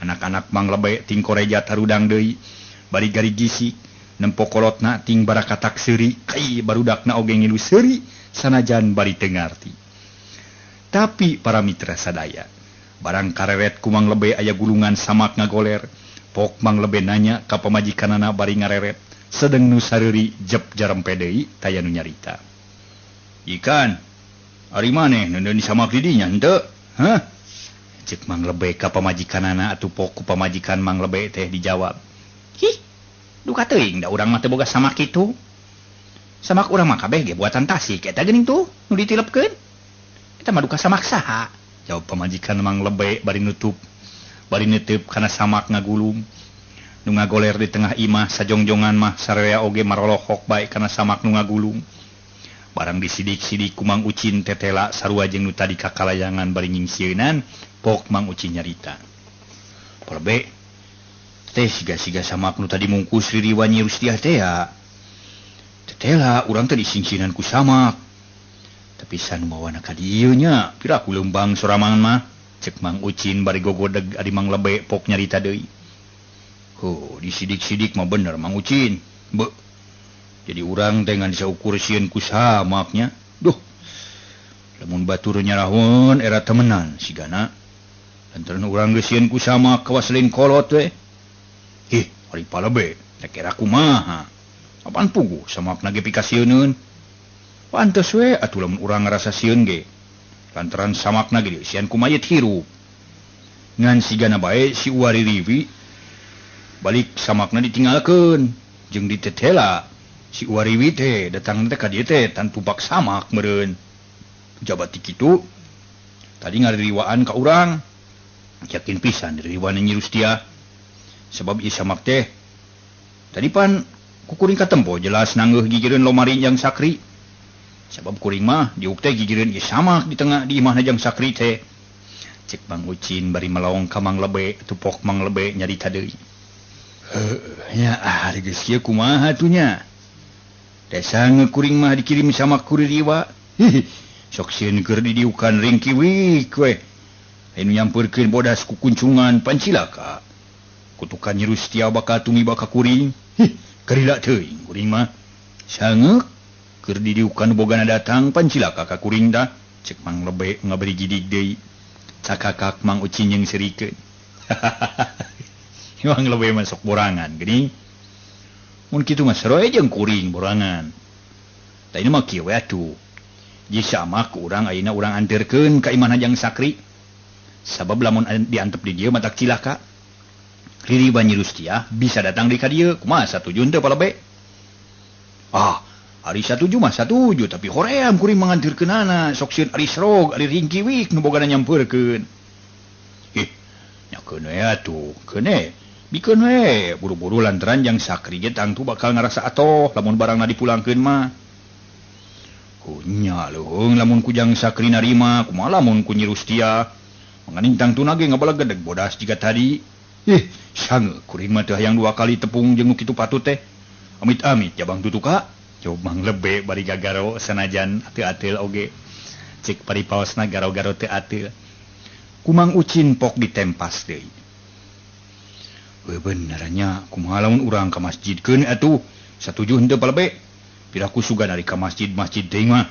Anak-anak Mang Lebe ting korejat harudang deui, bari gari gisik, nempo kolotna ting barakatak seuri, kai barudakna oge ngilu seuri sanajan bari teu ngarti. Tapi para mitra sadaya, barang kareret ku Mang Lebe aya gulungan samak ngagoler, pok Mang Lebe nanya ka pamajikanana bari ngareret, sedeng nu sareuri jep jarempe deui taya nu nyarita. Ikan, ari maneh neundeun samak di dinya henteu? Hah? Cek Mang Lebe ka pamajikanana atuh pok ku pamajikan Mang Lebe teh dijawab. Hih, duka teuing da urang mah teu boga samak kitu. Samak urang mah kabeh ge buatan Tasik eta geuning tuh nu ditilepkeun. Eta mah duka samak saha? Jawab pamajikan Mang Lebe bari nutup. Bari netep kana samak ngagulung. Nu ngagoler di tengah imah sajongjongan mah sarerea oge marolohok bae kana samak nu ngagulung. Barang disidik-sidik ku Mang Ucin tetela sarua jeung nu tadi kakalayangan bari ngingsieunnan, pok Mang Ucin nyarita. Polebe, teh siga-siga samak nu tadi mungkus ririwa Nyi Rustiah teh ya. Tetela urang teh disingsinan ku samak. Tapi sanu mawana ka dieu nya, piraku leumbang soramangan mah. Cek Mang Ucin bari gogodeg ari Mang Lebe pok nyarita deui. Oh, disidik-sidik mah bener Mang Ucin. Be. Jadi urang teh ngan saukur sieun ku samaknya. Duh. Lamun batur nyarahun era temenan sigana. Lantaran urang geus sieun ku samak kawas lain kolot we. Hih, ari Palebe, rek era kumaha? Apaan pugu samakna ge pikasieunun? Pantes we atuh lamun urang ngarasa sieun ge. Lantaran samakna ge sian ku mayit hirup. Ngan sigana bae si Uwari Rivi balik samakna ditinggalkeun jeung ditetela. Si Uwari Rivi teh datang teh ka dieu teh tan tupak samak meureun. Jabat kitu tadi ngaririwaan ka urang. Yakin pisan ririwaan Nyi Rustiah. Sebab ieu samak teh tadi pan kukuring katempo jelas nanggeuh gigireun lomari Jang Sakri. Sebab kuring mah diuk teh gigireun ieu samak di tengah di imahna Jang Sakri teh. Cek Mang Ucin bari melawong ka Mang Lebe atuh pok Mang Lebe nyarita deui. Nya ari geus kieu kumaha atuh nya? Desa ngekuring mah dikirim samak ku ririwa. Sok sieun keur didiukan ring kiwik we. Anu nyampeurkeun bodas ku kuncungan pancilaka. Kutukan Nyi Rustiah bakal tumiba ka kuring. Karila teuing kuring mah. Sangeuk keur didiukan bogana datang pancilaka ka kuring dah. Cek Mang Lebe ngabari gidig deui. Cakakak Mang Ucin yang serikeun. Mang Lebe masuk borangan geuning. Mun kitu mah saroe jeung kuring borangan. Da ieu mah kieu we atuh. Ji samak urang ayeuna urang anterkeun ka imahna Jang Sakri. Sabab lamun diantep di dieu matak cilaka. Ririwa Nyi Rustiah bisa datang di ka dieu. Kumaha satuju teu Palebe? Ah, ari satuju mah satuju, tapi hoream kuring mangantirkeunana, sok sieun ari serog, ari ringkiwik nu bogana nyampeurkeun. Nyakeun we atuh, keune. Bikeun we, buru-buru lantaran Jang Sakri ge tangtu bakal ngarasa atoh lamun barangna dipulangkeun mah. Kunya leuheung lamun ku Jang Sakri narima, kumaha lamun ku Nyi Rustiah. Manganing tangtuna ge ngabalegedeg bodas jiga tadi. Sangeuk kuring mah teu hayang dua kali tepung jeung nu kitu patut teh. Amit-amit jabang tutuka. Coba Mang Lebe bari gagaro sanajan teu-ateul oge. Cek paripaosna garo-garo teu ateul. Ku Mang Ucin pok ditempas deui. Bener nya kumaha lamun urang ka masjidkeun atuh. Satuju henteu Palebe. Piraku sugan ari ka masjid-masjid teh mah.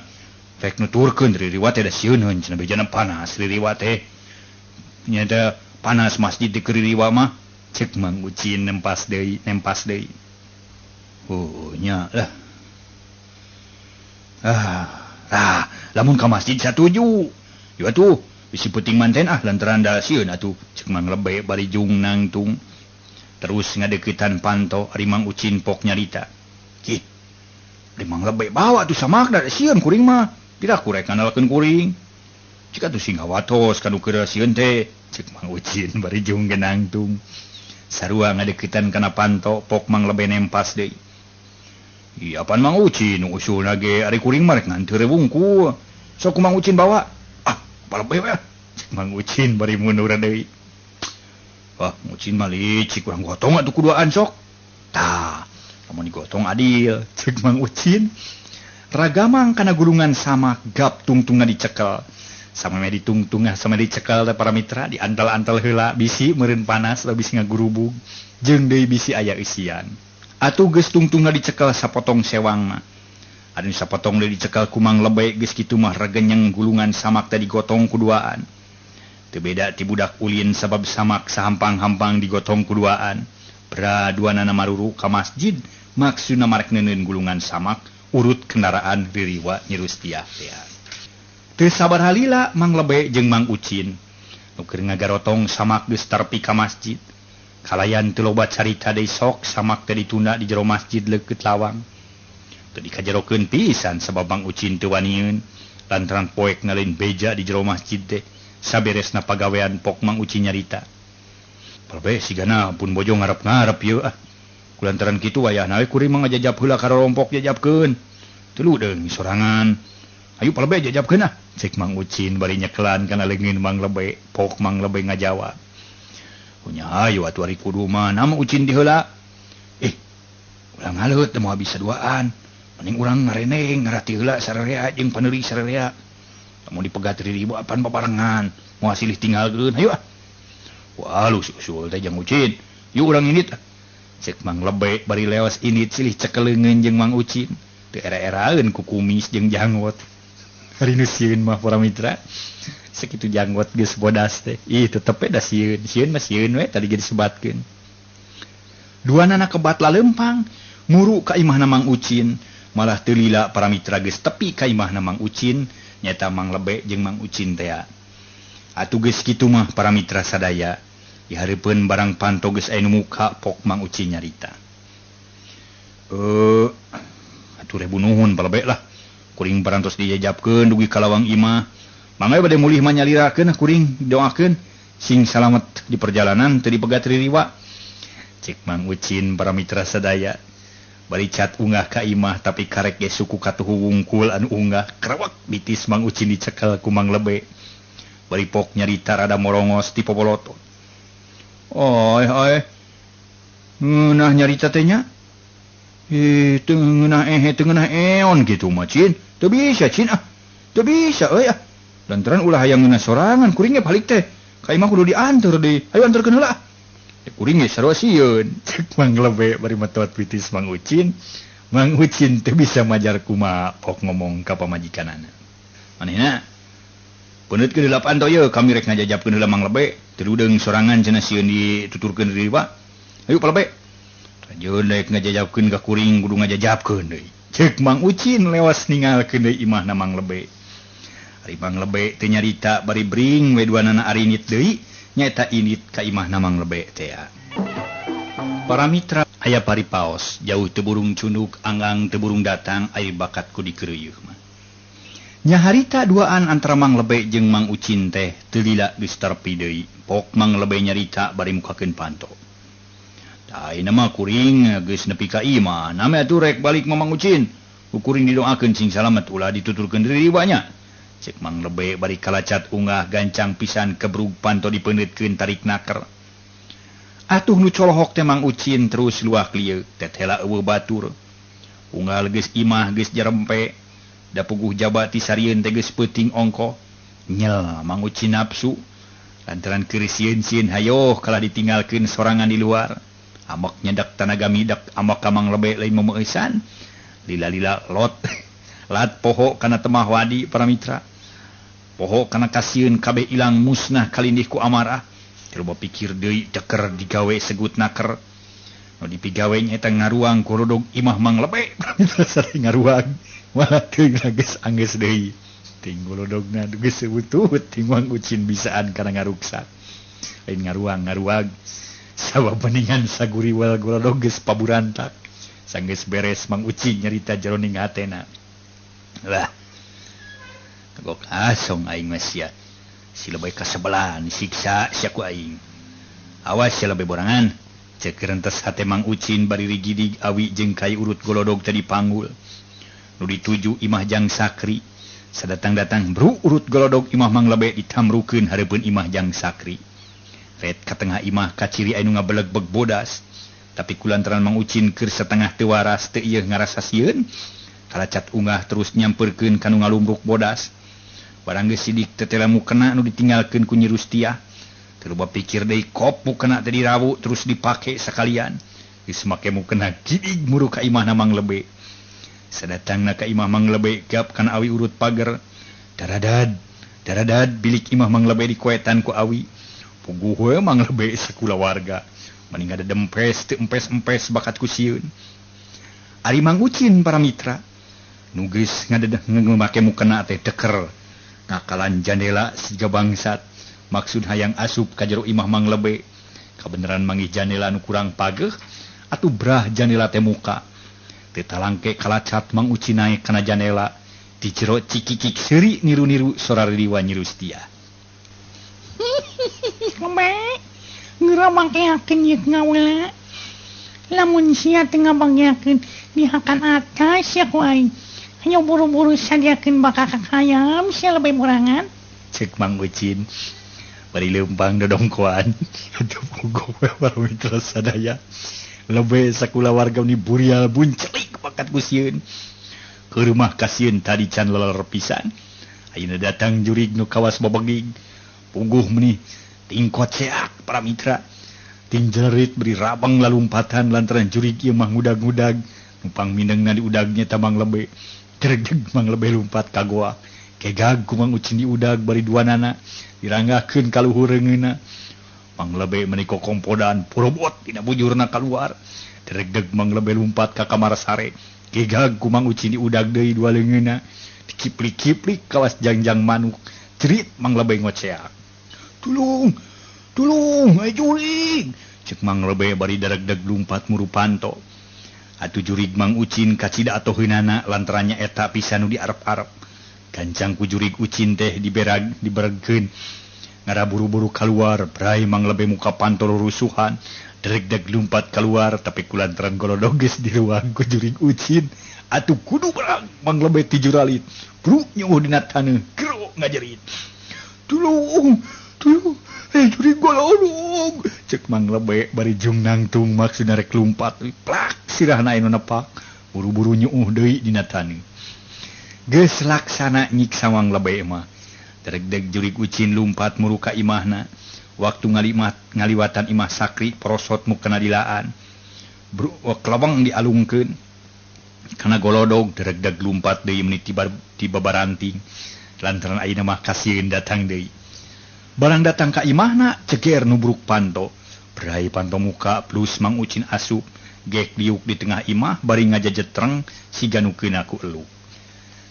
Rek nuturkeun ririwa teh da sieunheun cenah bejana panas ririwa teh. Nya da panas masjid di ririwa mah. Cek Mang Ucin nempas deui. Oh nya lah. lamun ka masjid satuju. Yo atuh, bisi penting manten lantaran da sieun atuh, cek Mang Lebe bari jung nangtung. Terus ngadeukeutan panto ari Mang Ucin pok nyarita. Ki, di Mang Lebe bawa tuh samak da sieun kuring mah. Tidak kurek nganalkeun kuring. Cik atuh sing hawatos kanu keur sieun teh, cek Mang Ucin bari jung nangtung. Sarua ngadeukeutan kana panto pok Mang Lebe nempas deui. Iya pan Mang Ucin usulna ge ari kuring mah rek nganteur wungkul. Sok Mang Ucin bawa. Balebe we. Mang Ucin bari mundur deui. Wah, Mang Ucin mah licik urang gotong atuh kuduaan sok. Tah, lamun digotong adil, cek Mang Ucin. Ragamang kana gulungan samak gap tungtungna dicekel. Sama me ditungtungna sama dicekel teh para mitra diantal-antal heula bisi meureun panas da bisi ngagurubug jeung deui bisi aya isian. Atuh geus tungtungna dicekel sapotong sewang mah. Anu sapotong deui dicekel ku Mang Lebe geus kitu mah regenyeng gulungan samak teh digotong kuduaan. Teu beda ti budak ulin sabab samak sahampang-hampang digotong kuduaan. Braduanana maruru ka masjid maksudna marek neuneun gulungan samak urut kendaraan ririwa nyerus tiah teh. Teu sabar halila Mang Lebe jeung Mang Ucin nu keur ngagarotong samak geus tarpi ka masjid. Kalayan teu loba carita deui sok samak teh ditunda di jero masjid leukeut lawang. Teu dikajerokeun pisan sabab Mang Ucin teu wanieun lantaran poek ngaleun beja di jero masjid teh saberesna pagawean pok Mang Ucin nyarita. Palbe sigana pun bojo ngarep-ngarep ieu kulantaran kitu wayahna we kuring mah ngajajab heula ka rompok jajabkeun. Teu ludeung sorangan. Ayo palbe jajabkeun cek Mang Ucin bari nyekelan kana leungeun Mang Lebe. Pok Mang Lebe ngajawab. Punya ayo atuh ari kudu mah Mang Ucin di heula. Urang ngaleut teu moal bisa duaan. Mending urang ngareneng ngarati heula sararea jeung paneuri sararea. Lamun dipegat riribu apan babarengan. Moal silih tinggalkeun. Ayo Wah lu usul teh jeung Ucin. Yuk urang init. Cek Mang Lebe bari leos init silih cekeleungeun jeung Mang Ucin. Teu era-eraeun ku kumis jeung janggot. Hari nu sieun mah para mitra. Sakitu janggot geus bodas teh. Tetep we da sieun. Sieun mah sieun we tadi ge disebatkeun. Duanana kebat lalempang muru ka imahna Mang Ucin. Malah teu lila para mitra geus tepi ka imahna Mang Ucin nyata Mang Lebe jeung Mang Ucin teh. Atuh geus kitu mah para mitra sadaya. Di hareupeun barang panto geus aya nu muka pok Mang Ucin nyarita. Atuh rebu nuhun palebe lah. Kuring parantos dijajabkeun dugi ka lawang imah. Mangga bade mulih mah nyalirakeun kuring doakeun sing salamet di perjalanan teu dipegat ririwa. Cek Mang Ucin para mitra sadaya. Bari cat unggah ka imah tapi karek ge suku katuhu wungkul anu unggah krewek bitis Mang Ucin dicekel ku Mang Lebe. Bari pok nyarita rada morongos ti popolotot. Ngeunah nyarita teh nya. Teu ngeunah eon kitu mah Cin. Teu bisa Cin Teu bisa euy Lantaran ulah hayang ngeunah sorangan kuring ge balik teh. Ka imah kudu diantar deui. Ayo antarkeun heula. Kuring ge sarua sieun. Cek Mang Lebe bari matot pitis Mang Ucin. Mang Ucin teu bisa majar kumaha pok ngomong ka pamajikanana. Manehna peneutkeun heula panto ye kami rek ngajajabkeun heula Mang Lebe. Teu ludeung sorangan cenah sieun dituturkeun riba. Ayo Lebe. Rajeun rek ngajajabkeun ka kuring kudu ngajajabkeun deui. Cek Mang Ucin lewas ningalkeun deui imahna Mang Lebe. Ari Mang Lebe teu nyarita bari bring we duanana ari init deui nyaeta init ka imahna Mang Lebe teh. Para mitra aya paripaos jauh teu burung cunduk anggang teu burung datang aya bakat ku dikeureueuh mah. Nya harita duaan antara Mang Lebe jeung Mang Ucin teh teu lila geus tarpi deui. Pok Mang Lebe nyarita bari mukakeun panto. Da ayeuna mah kuring geus nepi ka imah, name atuh rek balik Mang Ucin. Ku kuring didoakeun sing salamet ulah dituturkeun ririwanya. Cek Mang Lebe bari kalacat unggah gancang pisan kebrug panto dipeundeutkeun tarik naker. Atuh nu colohok teh Mang Ucin terus luak lieu tetela eueuh batur. Unggal geus imah geus jarempe. Da puguh jaba ti sarieun teh geus peuting ongko. Nyel Mang Ucin nafsu. Lantaran keur sieun-sieun hayoh kalah ditinggalkeun sorangan di luar. Amak nyedak tanaga midak amak ka Mang Lebe lain memeueusan. Lila-lila lot. Lat poho kana temah wadi para mitra. Poho kana kasieun kabeh ilang musnah kalindih ku amarah. Coba pikir deui ceker digawe segut naker. Nu dipigawe nyaeta ngaruang ku rodog imah Mang Lebe. Mitra sari ngaruang. Walah teu geus anggeus deui. ting golodogna geus seutut ting Mang Ucin bisaan kana ngaruksak lain ngaruang sawa beningan saguriwal golodog geus paburantak sanggeus beres Mang Ucin nyarita jroning hatena lah kagok asong aing mah sia si lebay kasebelan siksa sia ku aing awas sia lebay borangan ceuk rentes hate Mang Ucin bari rigidig awi jeung kai urut golodog tadi panggul nu dituju Imah Jang Sakri sadatang-datang bru urut golodog Imah Mang Lebe ditamrukeun hareupeun Imah Jang Sakri ret ka tengah imah kaciri anu ngabeleg-beg bodas tapi kulantaran Mang Ucin keur setengah teu waras teu ieu ngarasa sieun kalacat ungah terus nyamperkeun kanu ngalumbruk bodas barang geus sidik teu tela mukena nu ditinggalkeun ku Nyi Rustiah teu loba pikir deui kop mukena teh dirawu terus dipake sakalian geus make mukena gidig muru ka imahna Mang Lebe sadatangna ka Imah Mang Lebe gap kana awi urut pager daradad bilik Imah Mang Lebe dikoetan ku awi puguh we Mang Lebe sakulawarga mending ada dempes teu empes-empes bakat ku sieun ari Mang Ucin para mitra nu geus ngamake mukena teh deker ngakalan jandela siga bangsat maksud hayang asup ka jero Imah Mang Lebe kabeneran manggih jandela nu kurang pageuh atuh brah jandela teh muka teu talangke kalacat Mang Ucin naek kana jandela di jero cikikik seuri niru-niru sora riwa Nyi Rustiah Lebe ngira bangkeakeun ieu ngaula lamun sia teu ngabangkeakeun dihakan atas sia ku aing hanya buru-buru sadiakeun bakakak hayam sia lebih murangan cek Mang Ucin bari leumpang dodongkoan atuh puguh we para mitra sadaya Lebe sakulawarga ni burial buncelik bakat ku sieun ke rumah kasieun tadi can leler pisan ayeuna datang jurig nu kawas babegig puguh meuni tingkot seak para mitra ting jerit beri rabang lalumpatan lantaran jurig ieu mah ngudag-ngudag numpang mindengna di udagnya ta Mang Lebe deg Mang Lebe lumpat ka goa kegag ku Mang Ucin di udag bari duanana diranggakeun ka luhur reungeunna Mang Lebe meuni kokompodan porobot dina bujurna kaluar deg Mang Lebe lumpat ka kamar sare kegag ku Mang Ucin di udag deui dua leungeunna dikiplik-kiplik kawas jangjang manuk cerit Mang Lebe ngoceak Tulung, ai jurig. Cek Mang Lebe bari dareg-deg lumpat muru panto. Atuh jurig Mang Ucin kacida atoheunana lantarannya eta pisan nu diarep-arep. Gancang ku jurig Ucin teh diberegkeun. Ngara buru-buru kaluar, brai Mang Lebe muka panto rusuhan. Dareg-deg lumpat keluar tapi kulantaran golodog geus diruang ku jurig Ucin. Atuh kudu berang Mang Lebe ti juralit. Bru nyuh dina taneuh, gero ngajerit. Tulung, jurig golodog. Cek Mang Lebe bari jung nangtung maksudna rek lumpat. Plak sirahna anu nepak. Buru-buru nyuuh deui dina taneuh. Geus laksana nyiksa Mang Lebe mah. Dareg-deg jurig Ucin lumpat muru ka imahna. Waktu ngaliwatan Imah Sakri prosot mukena dilaan. Kelabang dialungkeun. Kana golodog dareg-deg lumpat deui meuni ti babaranting. Lantaran ayeuna mah kasieun datang deui. Barang datang ka imahna ceger nubruk panto. Brai panto muka plus Mang Ucin asup. Gek liuk di tengah imah bari ngajajetreng siga nukeun aku elu.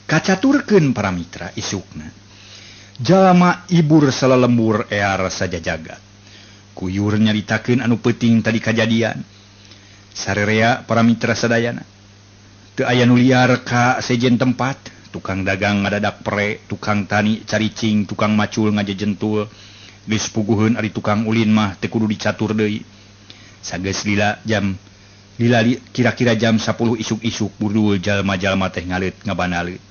Kacaturkeun para mitra isukna. Jalma ibur salelembur ear saja jagat. Kuyur nyaritakeun anu peuting tadi kajadian. Sarerea para mitra sadayana. Teu aya nu liar ka sejen tempat. Tukang dagang ngadadak pere, tukang tani caricing, tukang macul ngajejentul. Geus puguheun ari tukang ulin mah teu kudu dicatur deui. Sageus lila kira-kira jam 10 isuk-isuk budul jalma-jalma teh ngalet ngabanalet.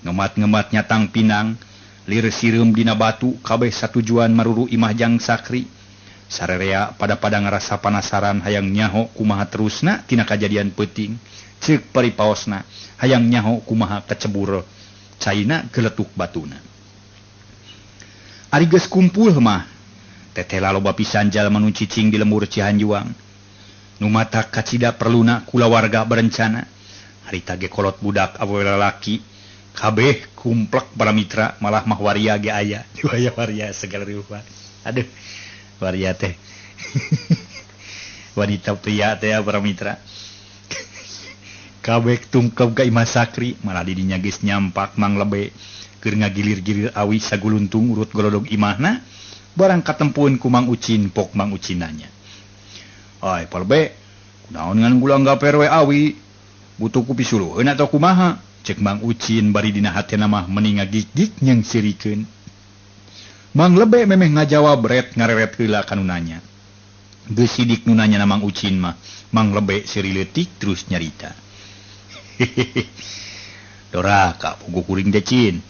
Ngemat-ngemat nyatang pinang, lir sireum dina batu kabeh satujuan maruru Imah Jang Sakri. Sarerea pada ngarasa panasaran hayang nyaho kumaha terusna tina kajadian peuting. Ceuk paripaosna hayang nyaho kumaha kecebur caina geletuk batuna. Ari geus kumpul mah tetela loba pisan jalma nu cicing di lembur Cihanjuang. Nu matak kacida perluna kulawarga berencana harita ge kolot budak awewe lalaki kabeh kumplek para mitra malah mah waria ge aya. Aya waria segala rupa. Aduh waria teh wanita pria teh para mitra. Kabeh tungkep ka Imah Sakri malah didinya geus nyampak Mang Lebe keur ngagilir-gilir awi saguluntung urut golodog imahna barang katempuan ku Mang Ucin pok Mang Ucin nanya. Ai palbe kunaon ngan gulang gaper we awi butuh ku pisuluheun atawa kumaha cek Mang Ucin bari dina hatena mah meni ngagik-gik nyang sirikeun. Mang Lebe memeh ngajawab ret ngareret heula kanu nanya. Geus sidik nu nanya na Mang Ucin mah Mang Lebe seri leutik terus nyarita. Doraka pugu kuring teh Cin.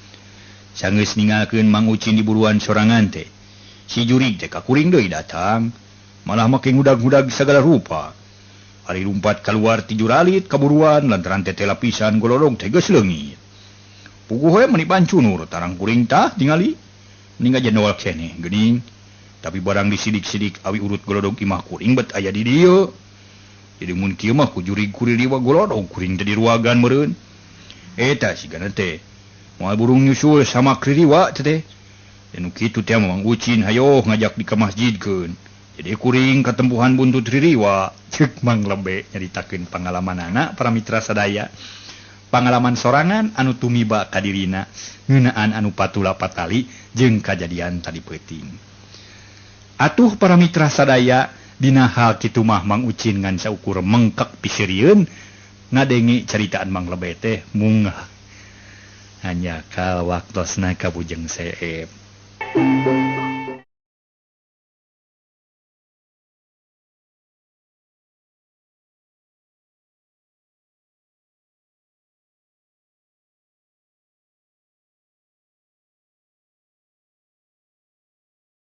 Sanggeus ninggalkeun Mang Ucin di buruan sorangan teh. Si jurig teh ka kuring deui datang, malah make ngudag-ngudag sagala rupa. Ari lumpat keluar ti juralit kaburuan lantaran teteh lapisan golodog teh geus leungit. Pugu we meuni pancunur tarang kuring tah tingali. Mending aja nol keneh geuning. Tapi barang disidik-sidik awi urut golodog imah kuring bet aya di dieu. Jadi mun kieu mah ku jurig kurir liwa golodog kuring teh di ruagan meureun. Eta sigana teh moal burung nyusul sama kririwa teh. Dan kitu teh Mang Ucin hayo ngajak di ka masjidkeun. Jadi kuring katempuhan buntut ririwa ceuk Mang Lebe nyaritakeun pangalamanana para mitra sadaya. Pangalaman sorangan anu tumiba ka dirina ngeunaan anu patula patali jeung kajadian tadi peuting. Atuh para mitra sadaya dina hal kitu mah Mang Ucin ngan saukur mengkek pisirieun ngadenge caritaan Mang Lebe teh munggah. Hanya ka waktosna kabujeng seep.